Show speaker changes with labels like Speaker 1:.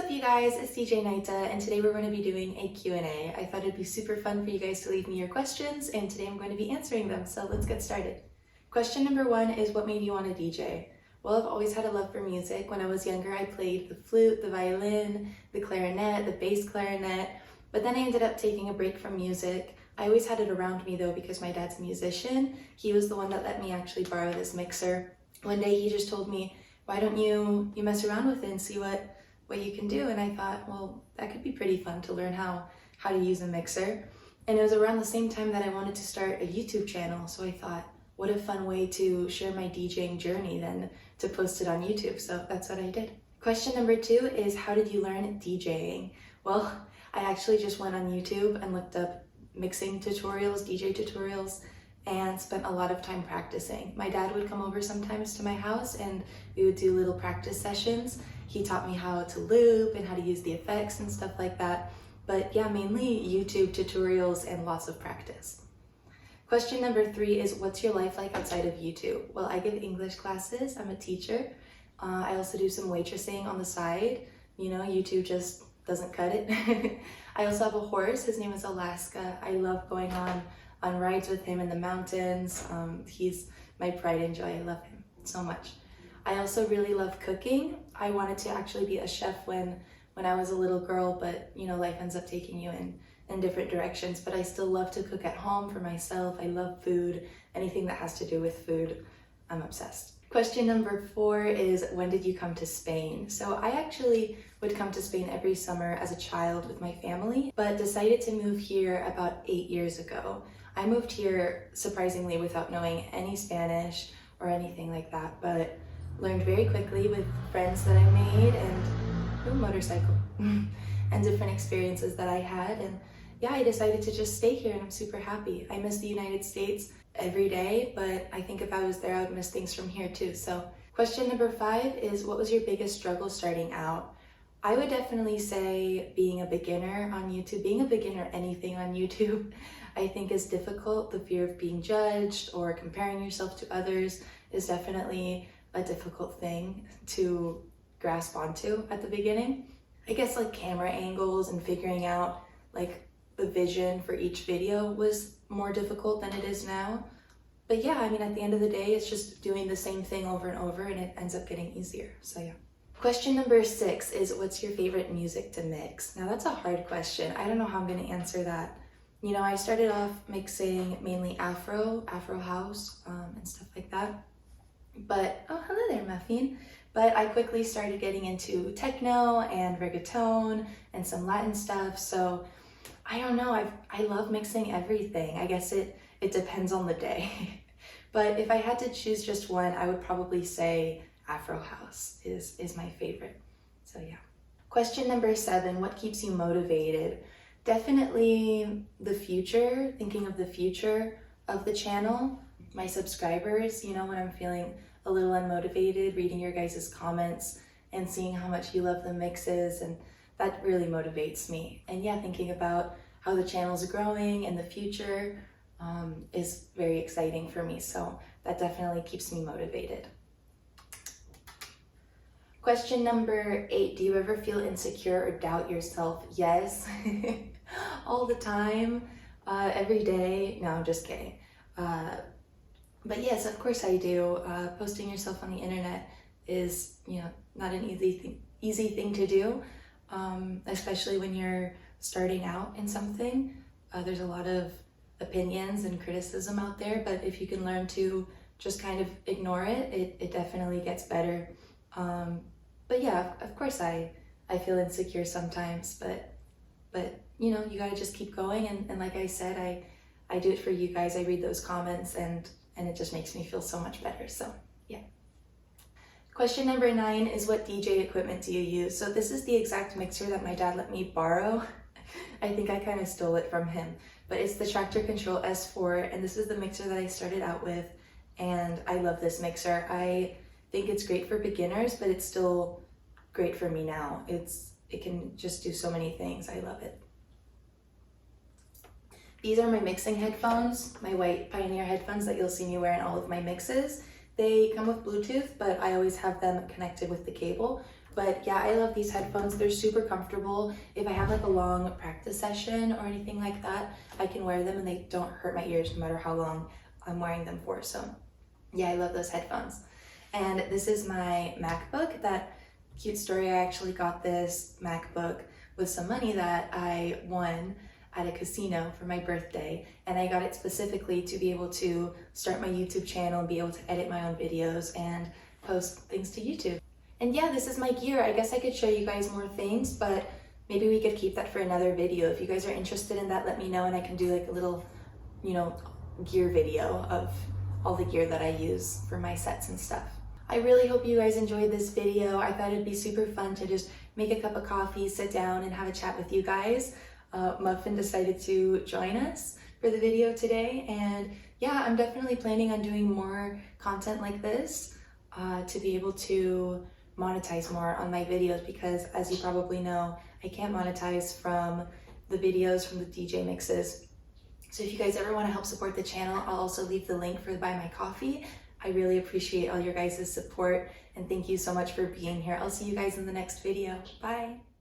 Speaker 1: What's up you guys, it's DJ Nytaa, and today we're going to be doing a Q&A. I thought it'd be super fun for you guys to leave me your questions, and today I'm going to be answering them, so let's get started. Question number 1 is, what made you want to DJ? Well, I've always had a love for music. When I was younger, I played the flute, the violin, the clarinet, the bass clarinet, but then I ended up taking a break from music. I always had it around me though because my dad's a musician. He was the one that let me actually borrow this mixer. One day he just told me, why don't you mess around with it and see what you can do? And I thought, well, that could be pretty fun to learn how to use a mixer. And it was around the same time that I wanted to start a YouTube channel. So I thought, what a fun way to share my DJing journey than to post it on YouTube. So that's what I did. Question number 2 is, how did you learn DJing? Well, I actually just went on YouTube and looked up mixing tutorials, DJ tutorials, and spent a lot of time practicing. My dad would come over sometimes to my house and we would do little practice sessions. He taught me how to loop and how to use the effects and stuff like that. But yeah, mainly YouTube tutorials and lots of practice. Question number 3 is, what's your life like outside of YouTube? Well, I give English classes, I'm a teacher. I also do some waitressing on the side. You know, YouTube just doesn't cut it. I also have a horse, his name is Alaska. I love going on rides with him in the mountains. He's my pride and joy, I love him so much. I also really love cooking. I wanted to actually be a chef when I was a little girl, but you know, life ends up taking you in different directions, but I still love to cook at home for myself. I love food, anything that has to do with food, I'm obsessed. Question number 4 is, when did you come to Spain? So I actually would come to Spain every summer as a child with my family, but decided to move here about 8 years ago. I moved here surprisingly without knowing any Spanish or anything like that, but learned very quickly with friends that I made and motorcycle and different experiences that I had. And yeah, I decided to just stay here and I'm super happy. I miss the United States every day, but I think if I was there, I would miss things from here too. So question number 5 is, what was your biggest struggle starting out? I would definitely say being a beginner on YouTube, being a beginner anything on YouTube, I think is difficult. The fear of being judged or comparing yourself to others is definitely a difficult thing to grasp onto at the beginning. I guess like camera angles and figuring out like the vision for each video was more difficult than it is now. But yeah, I mean, at the end of the day, it's just doing the same thing over and over and it ends up getting easier. So yeah. Question number 6 is, what's your favorite music to mix? Now that's a hard question. I don't know how I'm gonna answer that. You know, I started off mixing mainly Afro house and stuff like that. But, oh, hello there, Muffin. But I quickly started getting into techno and reggaeton and some Latin stuff. So I don't know, I love mixing everything. I guess it depends on the day. But if I had to choose just one, I would probably say Afro house is my favorite. So yeah. Question number 7, what keeps you motivated? Definitely the future, thinking of the future of the channel. My subscribers, you know, when I'm feeling a little unmotivated, reading your guys' comments and seeing how much you love the mixes, and that really motivates me. And yeah, thinking about how the channel's growing in the future is very exciting for me. So that definitely keeps me motivated. Question number 8, do you ever feel insecure or doubt yourself? Yes, all the time, every day. No, I'm just kidding. But yes, of course I do. Posting yourself on the internet is, you know, not an easy thing to do, especially when you're starting out in something. There's a lot of opinions and criticism out there, but if you can learn to just kind of ignore it, it definitely gets better. But yeah, of course I feel insecure sometimes, but you know, you gotta just keep going. And like I said, I do it for you guys. I read those comments and it just makes me feel so much better. So yeah. Question number 9 is, what DJ equipment do you use? So this is the exact mixer that my dad let me borrow. I think I kind of stole it from him, but it's the Tractor Control S4, and this is the mixer that I started out with, and I love this mixer. I think it's great for beginners, but it's still great for me now. It can just do so many things. I love it. These are my mixing headphones, my white Pioneer headphones that you'll see me wear in all of my mixes. They come with Bluetooth, but I always have them connected with the cable. But yeah, I love these headphones. They're super comfortable. If I have like a long practice session or anything like that, I can wear them and they don't hurt my ears no matter how long I'm wearing them for. So yeah, I love those headphones. And this is my MacBook. That cute story, I actually got this MacBook with some money that I won at a casino for my birthday, and I got it specifically to be able to start my YouTube channel and be able to edit my own videos and post things to YouTube. And yeah, this is my gear. I guess I could show you guys more things, but maybe we could keep that for another video. If you guys are interested in that, let me know and I can do like a little, gear video of all the gear that I use for my sets and stuff. I really hope you guys enjoyed this video. I thought it'd be super fun to just make a cup of coffee, sit down and have a chat with you guys. Muffin decided to join us for the video today, and yeah, I'm definitely planning on doing more content like this to be able to monetize more on my videos, because as you probably know, I can't monetize from the videos from the DJ mixes. So if you guys ever want to help support the channel, I'll also leave the link for Buy My Coffee. I really appreciate all your guys' support, and thank you so much for being here. I'll see you guys in the next video. Bye!